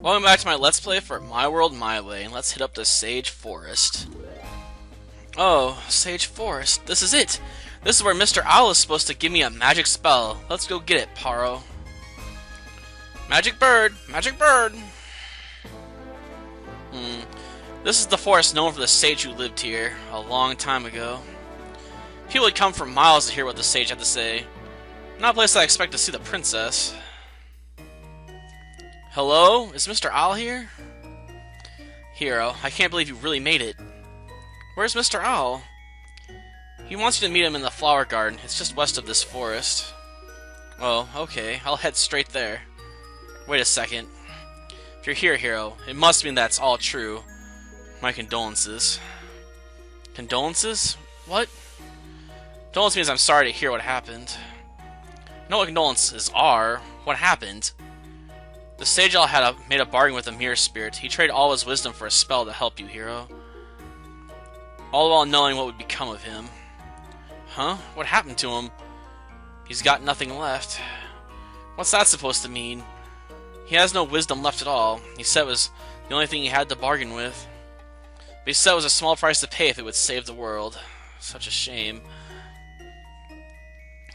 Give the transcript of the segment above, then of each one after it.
Welcome back to my Let's Play for My World, My Way, and let's hit up the Sage Forest. Oh, Sage Forest. This is it! This is where Mr. Owl is supposed to give me a magic spell. Let's go get it, Paro. Magic bird! Magic bird! This is the forest known for the sage who lived here a long time ago. People would come for miles to hear what the sage had to say. Not a place I expect to see the princess. Hello? Is Mr. Owl here? Hero, I can't believe you really made it. Where's Mr. Owl? He wants you to meet him in the flower garden. It's just west of this forest. Oh, okay. I'll head straight there. Wait a second. If you're here, Hero, it must mean that's all true. My condolences. Condolences? What? Condolence means I'm sorry to hear what happened. You know what condolences are? What happened? The Sage Owl had made a bargain with a mirror spirit. He traded all his wisdom for a spell to help you, Hero. All while knowing what would become of him. Huh? What happened to him? He's got nothing left. What's that supposed to mean? He has no wisdom left at all. He said it was the only thing he had to bargain with. But he said it was a small price to pay if it would save the world. Such a shame.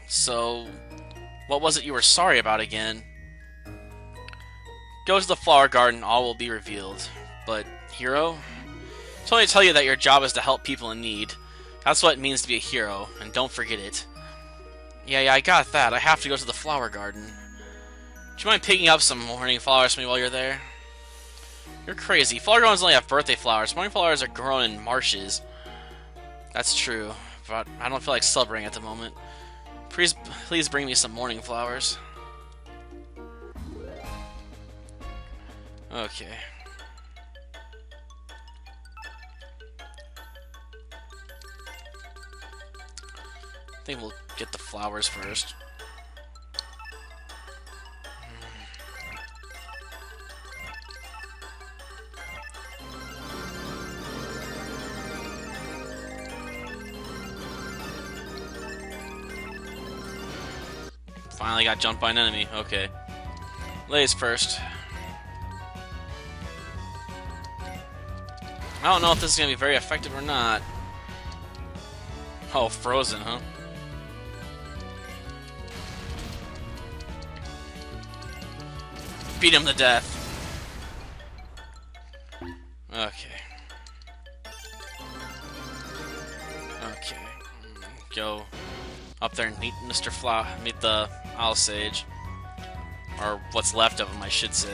So, what was it you were sorry about again? Go to the flower garden, all will be revealed. But, Hero? It's only to tell you that your job is to help people in need. That's what it means to be a hero, and don't forget it. Yeah, I got that. I have to go to the flower garden. Do you mind picking up some morning flowers for me while you're there? You're crazy. Flower gardens only have birthday flowers. Morning flowers are grown in marshes. That's true, but I don't feel like celebrating at the moment. Please bring me some morning flowers. Okay. I think we'll get the flowers first. Finally got jumped by an enemy. Okay. Ladies first. I don't know if this is going to be very effective or not. Oh, frozen, huh? Beat him to death. Okay. Okay. Go up there and meet Mr. Meet the Owl Sage. Or what's left of him, I should say.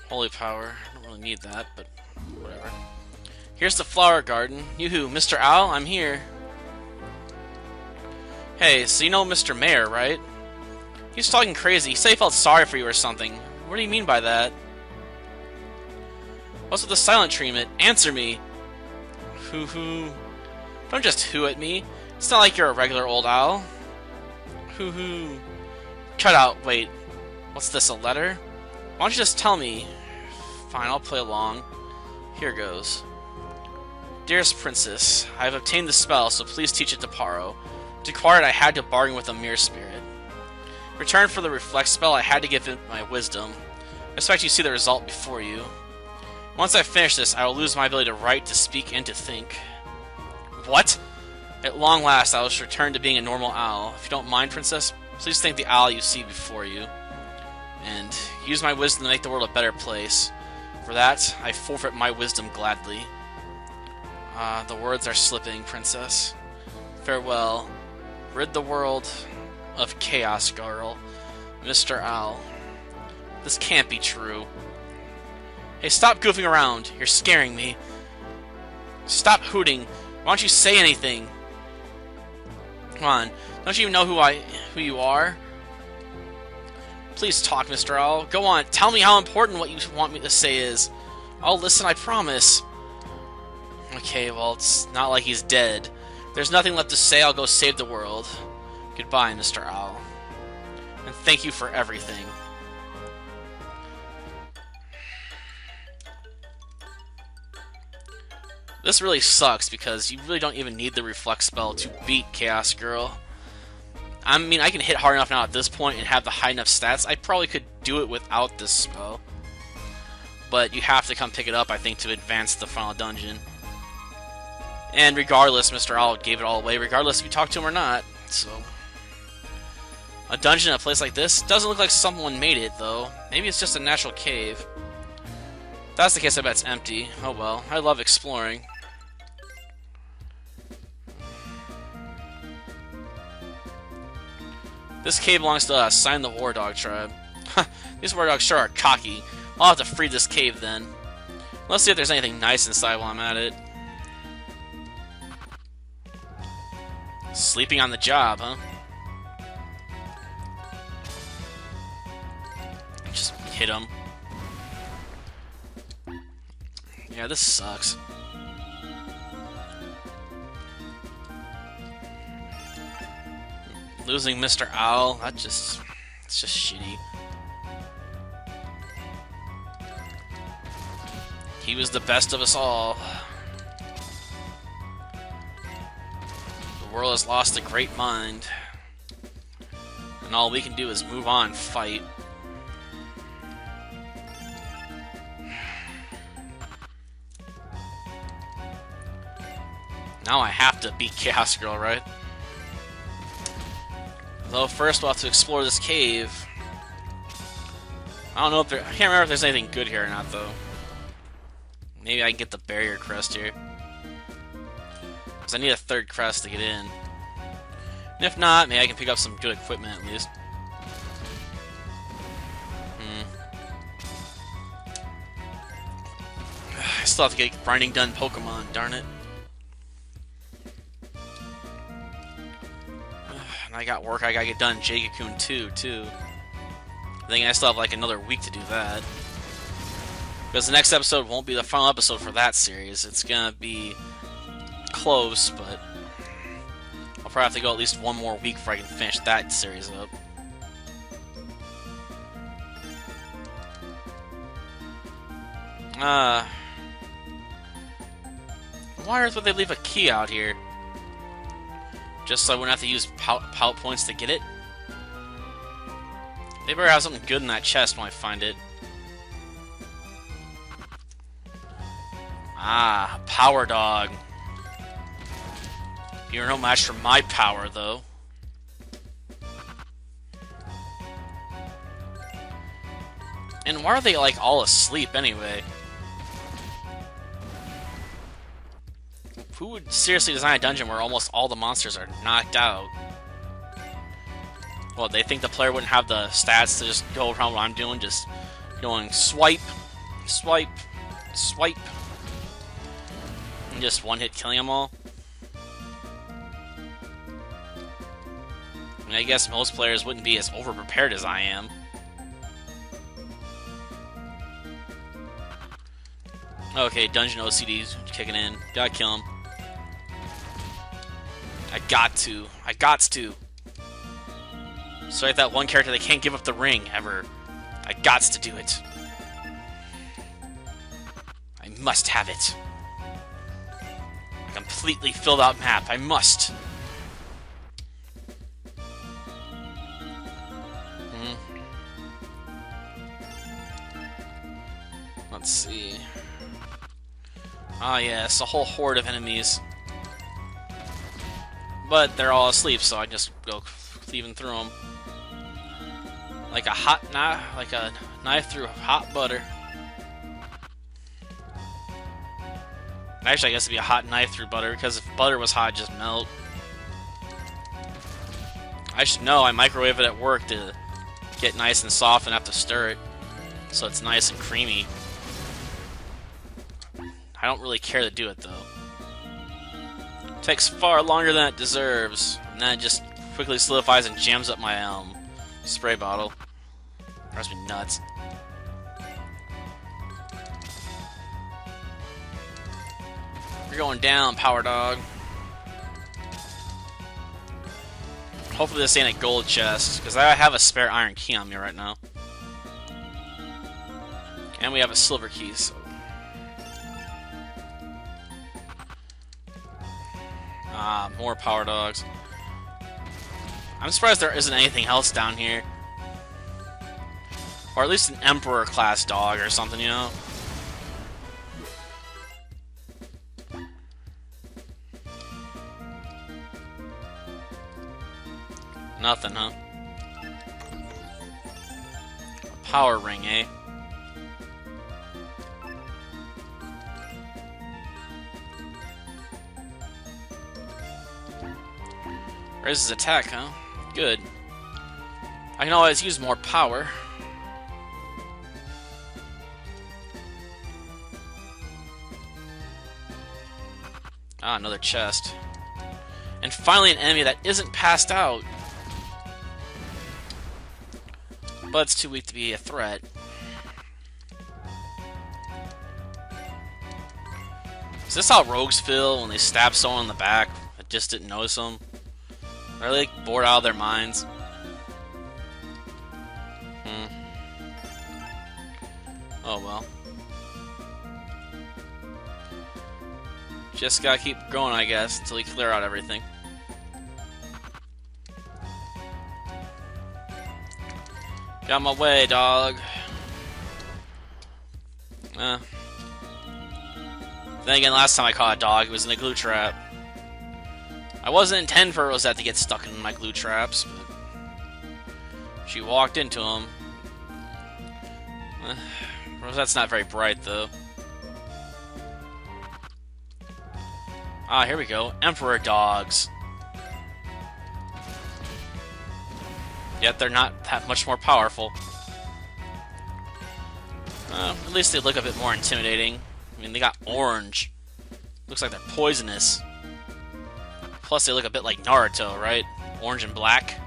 Holy power. I don't really need that, but whatever. Here's the flower garden. Yoo-hoo, Mr. Owl, I'm here. Hey, so you know Mr. Mayor, right? He's talking crazy. He said he felt sorry for you or something. What do you mean by that? What's with the silent treatment? Answer me! Hoo-hoo. Don't just hoo at me. It's not like you're a regular old owl. Hoo-hoo. Cut out. Wait. What's this, a letter? Why don't you just tell me? Fine, I'll play along. Here goes. Dearest Princess, I have obtained the spell, so please teach it to Paro. To acquire it, I had to bargain with a mirror spirit. In return for the reflect spell, I had to give it my wisdom. I expect you to see the result before you. Once I finish this, I will lose my ability to write, to speak, and to think. What? At long last, I will return to being a normal owl. If you don't mind, Princess, please thank the owl you see before you. And use my wisdom to make the world a better place. For that, I forfeit my wisdom gladly. The words are slipping, Princess. Farewell. Rid the world of chaos, girl. Mr. Owl. This can't be true. Hey, stop goofing around. You're scaring me. Stop hooting. Why don't you say anything? Come on. Don't you even know who you are? Please talk, Mr. Owl. Go on, tell me how important what you want me to say is. I'll listen, I promise. Okay, well, it's not like he's dead. If there's nothing left to say, I'll go save the world. Goodbye, Mr. Owl. And thank you for everything. This really sucks because you really don't even need the reflect spell to beat Chaos Girl. I mean, I can hit hard enough now at this point and have the high enough stats. I probably could do it without this spell. But you have to come pick it up, I think, to advance the final dungeon. And regardless, Mr. Owl gave it all away, regardless if you talk to him or not. So, a dungeon in a place like this doesn't look like someone made it, though. Maybe it's just a natural cave. If that's the case, I bet it's empty. Oh well, I love exploring. This cave belongs to us. Sign the War Dog tribe. These War Dogs sure are cocky. I'll have to free this cave then. Let's see if there's anything nice inside while I'm at it. Sleeping on the job, huh? Just hit him. Yeah, this sucks. Losing Mr. Owl, it's just shitty. He was the best of us all. The world has lost a great mind. And all we can do is move on, fight. Now I have to beat Chaos Girl, right? Though first we'll have to explore this cave. I don't know if I can't remember if there's anything good here or not, though. Maybe I can get the barrier crest here. Because I need a third crest to get in. And if not, maybe I can pick up some good equipment at least. I still have to get grinding done Pokemon, darn it. And I got work I gotta get done Jake-kun 2, too. I think I still have like another week to do that. Because the next episode won't be the final episode for that series. It's gonna be close, but I'll probably have to go at least one more week before I can finish that series up. Why on earth would they leave a key out here? Just so I wouldn't have to use pout points to get it? They better have something good in that chest when I find it. Ah, Power Dog. You're no match for my power, though. And why are they, like, all asleep, anyway? Who would seriously design a dungeon where almost all the monsters are knocked out? Well, they think the player wouldn't have the stats to just go around what I'm doing, just going swipe, swipe, swipe. And just one-hit killing them all. I mean, I guess most players wouldn't be as over-prepared as I am. Okay, Dungeon OCD's kicking in. Gotta kill him. I got to. I gots to. So like that one character that can't give up the ring, ever. I gots to do it. I must have it. A completely filled out map. I must. Let's see. Ah, yes, a whole horde of enemies. But they're all asleep, so I just go cleaving through them. Like a like a knife through hot butter. Actually, I guess it'd be a hot knife through butter, because if butter was hot, it'd just melt. I should know, I microwave it at work to get nice and soft and have to stir it, so it's nice and creamy. I don't really care to do it, though. It takes far longer than it deserves, and then it just quickly solidifies and jams up my spray bottle. Drives me nuts. You're going down, Power Dog. Hopefully this ain't a gold chest, because I have a spare iron key on me right now. And we have a silver key, so... Ah, more power dogs. I'm surprised there isn't anything else down here. Or at least an Emperor class dog or something, you know? Nothing, huh? Power ring, eh? Raise his attack, huh? Good. I can always use more power. Ah, another chest. And finally an enemy that isn't passed out. But it's too weak to be a threat. Is this how rogues feel when they stab someone in the back that just didn't notice them? Are they like bored out of their minds? Oh well. Just gotta keep going, I guess, until we clear out everything. Get out my way, dog. Then again, last time I caught a dog, it was in a glue trap. I wasn't intending for Rosette to get stuck in my glue traps, but she walked into them. Rosette's not very bright, though. Ah, here we go. Emperor dogs. Yet they're not that much more powerful. At least they look a bit more intimidating. I mean, they got orange. Looks like they're poisonous. Plus, they look a bit like Naruto, right? Orange and black.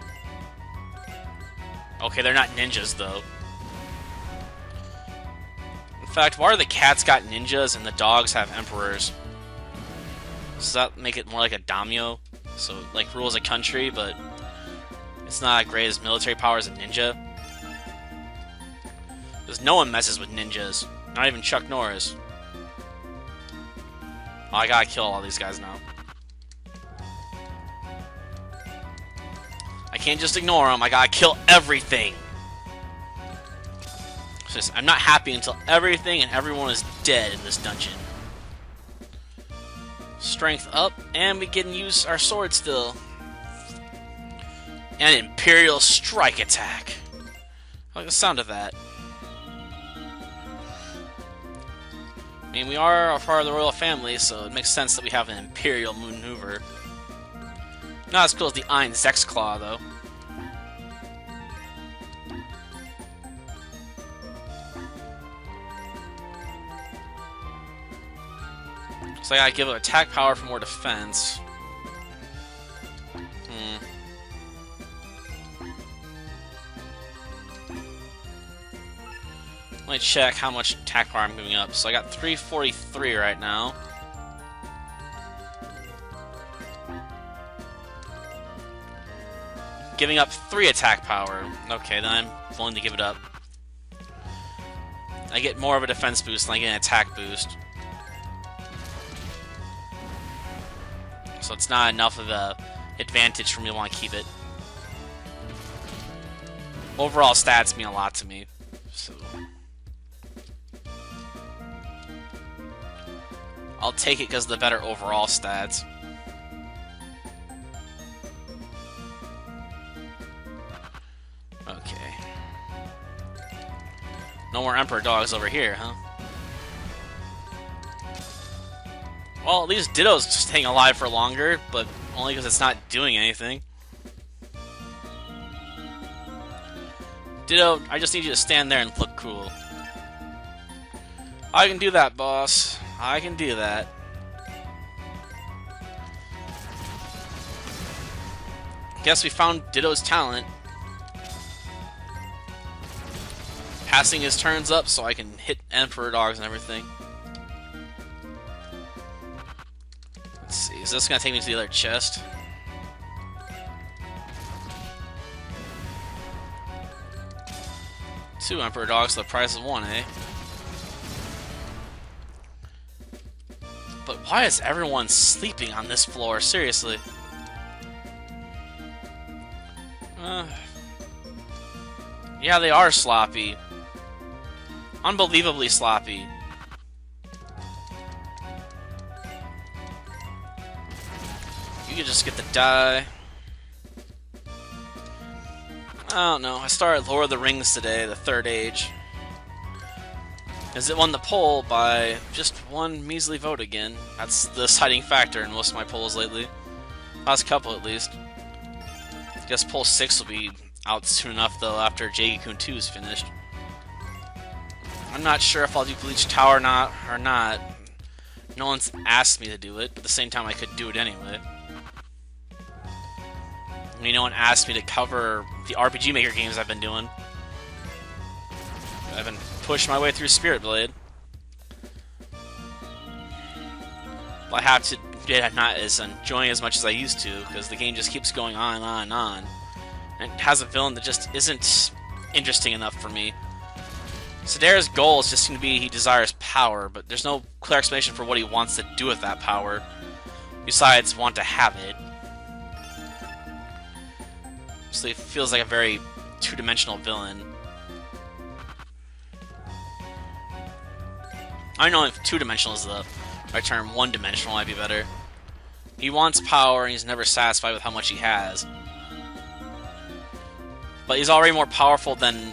Okay, they're not ninjas, though. In fact, why are the cats got ninjas and the dogs have emperors? Does that make it more like a daimyo? So, like, rules a country, but it's not as great as military power as a ninja? Because no one messes with ninjas. Not even Chuck Norris. Oh, I gotta kill all these guys now. I can't just ignore them. I gotta kill everything. It's just, I'm not happy until everything and everyone is dead in this dungeon. Strength up, and we can use our sword still. And Imperial Strike Attack. I like the sound of that. I mean, we are a part of the royal family, so it makes sense that we have an Imperial maneuver. Not as cool as the Ein Sechsclaw, though. So I gotta give it attack power for more defense. Let me check how much attack power I'm giving up. So I got 343 right now. Giving up 3 attack power. Okay, then I'm willing to give it up. I get more of a defense boost than I get an attack boost. So it's not enough of an advantage for me to want to keep it. Overall stats mean a lot to me. So I'll take it because of the better overall stats. Okay. No more Emperor dogs over here, huh? Well, at least Ditto's staying alive for longer, but only because it's not doing anything. Ditto, I just need you to stand there and look cool. I can do that, boss. I can do that. Guess we found Ditto's talent. Passing his turns up so I can hit Emperor dogs and everything. Let's see, is this gonna take me to the other chest? Two Emperor dogs for the price of one, eh? But why is everyone sleeping on this floor? Seriously. Yeah, they are sloppy. Unbelievably sloppy. You could just get the die. I don't know. I started Lord of the Rings today, the Third Age. As it won the poll by just one measly vote again. That's the deciding factor in most of my polls lately. Last couple, at least. I guess poll 6 will be out soon enough, though, after Jaggy-kun 2 is finished. I'm not sure if I'll do Bleach Tower or not. No one's asked me to do it, but at the same time I could do it anyway. I mean, no one asked me to cover the RPG Maker games I've been doing. I've been pushing my way through Spirit Blade. But I have to get not as enjoying as much as I used to, because the game just keeps going on and on and on. And it has a villain that just isn't interesting enough for me. Sedera's goal is just going to be he desires power, but there's no clear explanation for what he wants to do with that power, besides want to have it. So he feels like a very two-dimensional villain. I don't know if two-dimensional is the right term. One-dimensional might be better. He wants power, and he's never satisfied with how much he has. But he's already more powerful than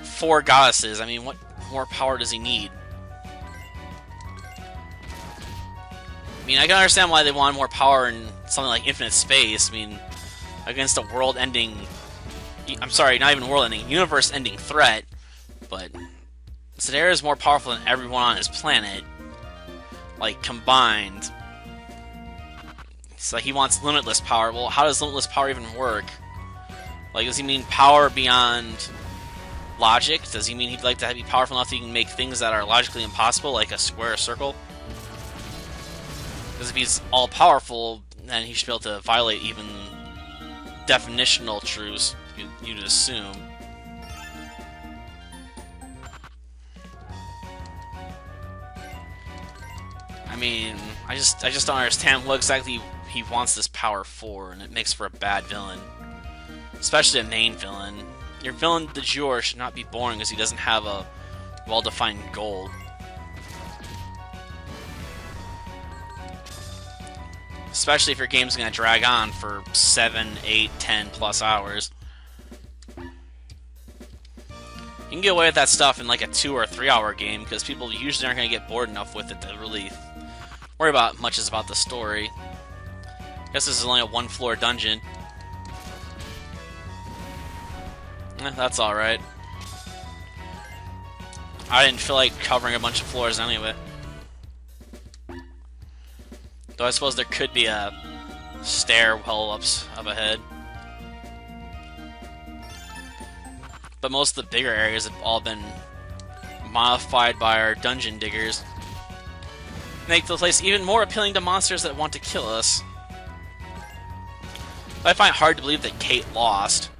4 goddesses. I mean, what more power does he need? I mean, I can understand why they want more power in something like Infinite Space. I mean, against a world-ending... I'm sorry, not even world-ending, universe-ending threat. But Sedera is more powerful than everyone on his planet. Like, combined. So he wants limitless power. Well, how does limitless power even work? Like, does he mean power beyond logic? Does he mean he'd like to be powerful enough that he can make things that are logically impossible, like a square or circle? Because if he's all-powerful, then he should be able to violate even definitional truths, you'd assume. I mean, I just don't understand what exactly he wants this power for, and it makes for a bad villain. Especially a main villain. Your villain de jure should not be boring because he doesn't have a well-defined goal. Especially if your game's going to drag on for 7, 8, 10 plus hours. You can get away with that stuff in like a 2 or 3 hour game because people usually aren't going to get bored enough with it to really worry about much about the story. I guess this is only a 1-floor dungeon. That's alright. I didn't feel like covering a bunch of floors anyway. Though I suppose there could be a stairwell up ahead. But most of the bigger areas have all been modified by our dungeon diggers. Make the place even more appealing to monsters that want to kill us. But I find it hard to believe that Kate lost.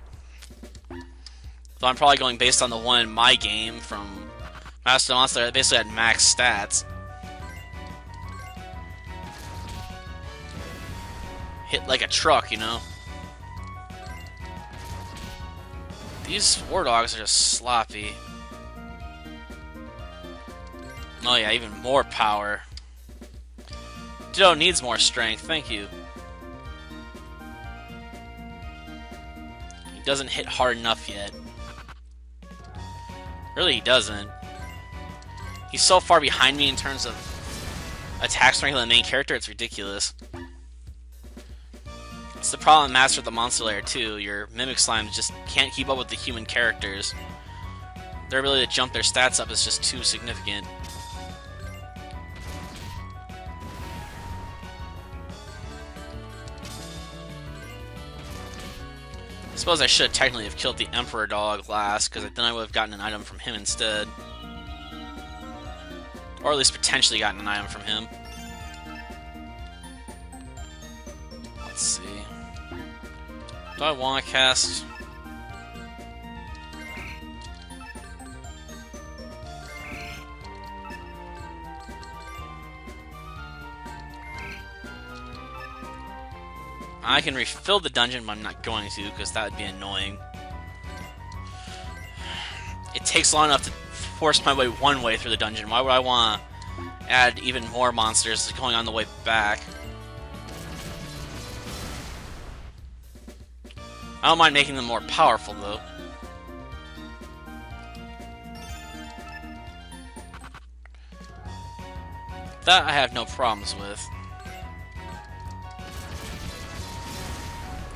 Though I'm probably going based on the one in my game from Master Monster that basically had max stats. Hit like a truck, you know? These war dogs are just sloppy. Oh yeah, even more power. Ditto needs more strength, thank you. He doesn't hit hard enough yet. Really, he doesn't. He's so far behind me in terms of attack strength on the main character, it's ridiculous. It's the problem with Master of the Monster Lair too. Your Mimic Slimes just can't keep up with the human characters. Their ability to jump their stats up is just too significant. I suppose I should technically have killed the Emperor Dog last, because then I would have gotten an item from him instead. Or at least potentially gotten an item from him. Let's see. Do I want to cast... I can refill the dungeon, but I'm not going to, because that would be annoying. It takes long enough to force my way one way through the dungeon. Why would I want to add even more monsters going on the way back? I don't mind making them more powerful, though. That I have no problems with.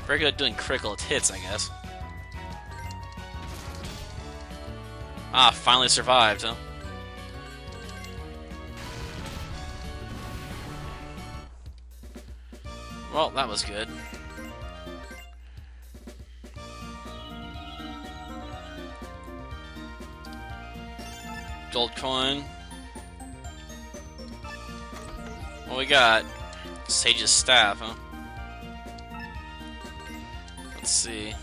Very good at doing critical hits, I guess. Ah, finally survived, huh? Well, that was good. Gold coin. What we got? Sage's staff, huh? Let's see.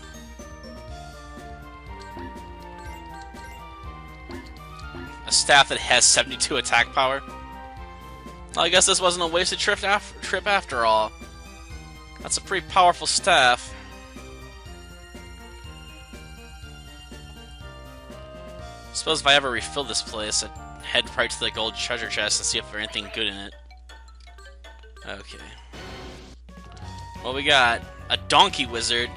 A staff that has 72 attack power. Well, I guess this wasn't a wasted trip after all. That's a pretty powerful staff. Suppose if I ever refill this place, I'd head right to the gold treasure chest and see if there's anything good in it. Okay. What we got? A donkey wizard.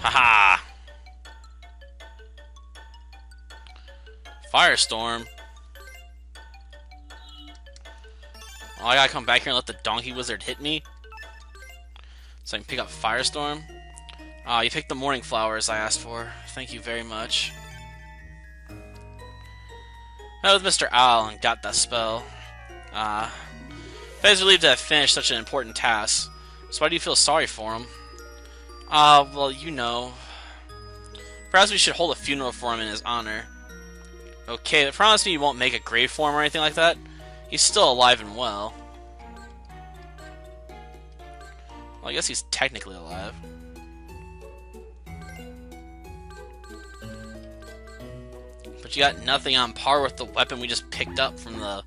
Haha! Firestorm. Oh, I gotta come back here and let the donkey wizard hit me? So I can pick up Firestorm? Ah, you picked the morning flowers I asked for. Thank you very much. I was Mr. Owl and got that spell. I was relieved to have finished such an important task. So why do you feel sorry for him? Well, you know. Perhaps we should hold a funeral for him in his honor. Okay, but promise me you won't make a grave for him or anything like that? He's still alive and well. Well, I guess he's technically alive. But you got nothing on par with the weapon we just picked up from the...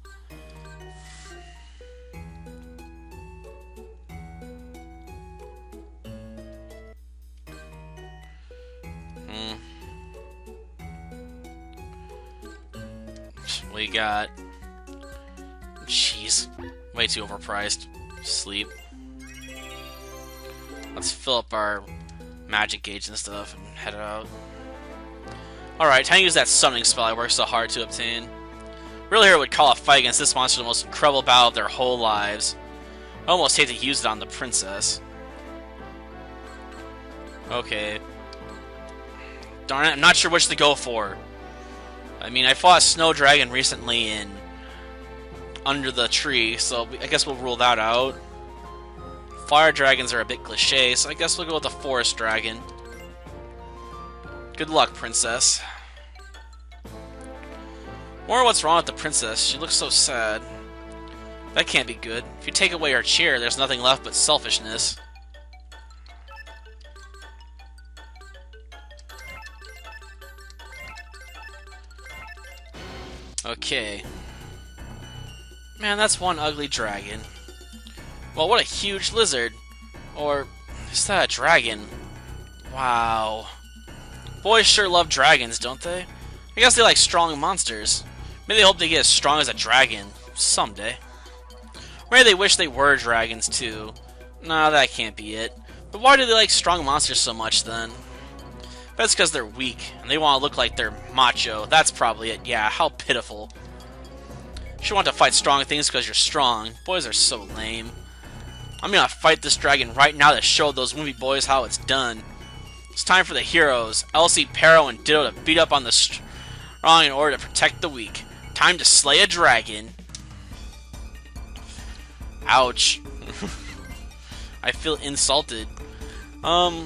We got... Jeez. Way too overpriced. Sleep. Let's fill up our magic gauge and stuff and head out. Alright, time to use that summoning spell I worked so hard to obtain. Real Hero would call a fight against this monster the most incredible battle of their whole lives. I almost hate to use it on the princess. Okay. Darn it, I'm not sure which to go for. I mean, I fought a snow dragon recently in Under the Tree, so I guess we'll rule that out. Fire dragons are a bit cliche, so I guess we'll go with the forest dragon. Good luck, princess. Wonder what's wrong with the princess. She looks so sad. That can't be good. If you take away her cheer, there's nothing left but selfishness. Okay. Man, that's one ugly dragon. Well, what a huge lizard. Or, is that a dragon? Wow. Boys sure love dragons, don't they? I guess they like strong monsters. Maybe they hope they get as strong as a dragon someday. Maybe they wish they were dragons, too. No, that can't be it. But why do they like strong monsters so much, then? That's because they're weak, and they want to look like they're macho. That's probably it. Yeah, how pitiful. You should want to fight strong things because you're strong. Boys are so lame. I'm gonna fight this dragon right now to show those movie boys how it's done. It's time for the heroes, Elsie, Pero, and Ditto, to beat up on the strong in order to protect the weak. Time to slay a dragon. Ouch. I feel insulted. I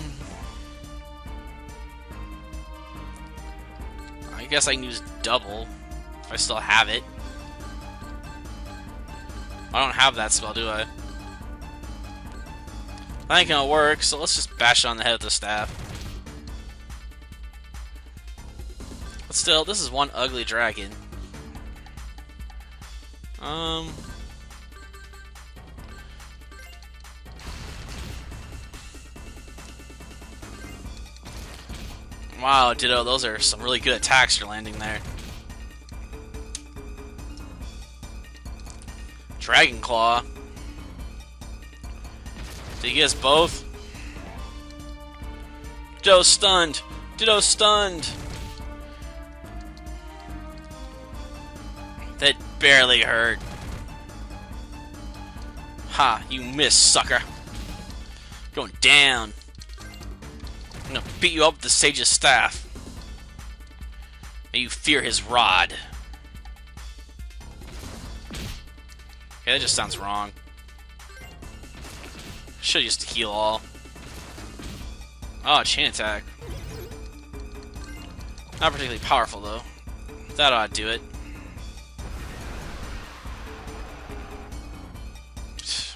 guess I can use double, if I still have it. I don't have that spell, do I? That ain't gonna work, so let's just bash it on the head with the staff. But still, this is one ugly dragon. Wow, Ditto, those are some really good attacks you're landing there. Dragon Claw. Did he get us both? Ditto's stunned! Ditto's stunned! That barely hurt. Ha, you missed, sucker. Going down. I'm gonna beat you up with the Sage's Staff. May you fear his rod. Okay, that just sounds wrong. Should've used to heal all. Oh, chain attack. Not particularly powerful, though. That ought to do it.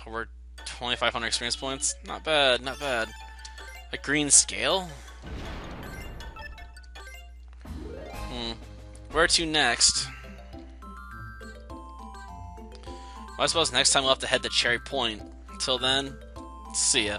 Over 2,500 experience points. Not bad, not bad. A green scale? Where to next? Well, I suppose next time we'll have to head to Cherry Point. Until then, see ya.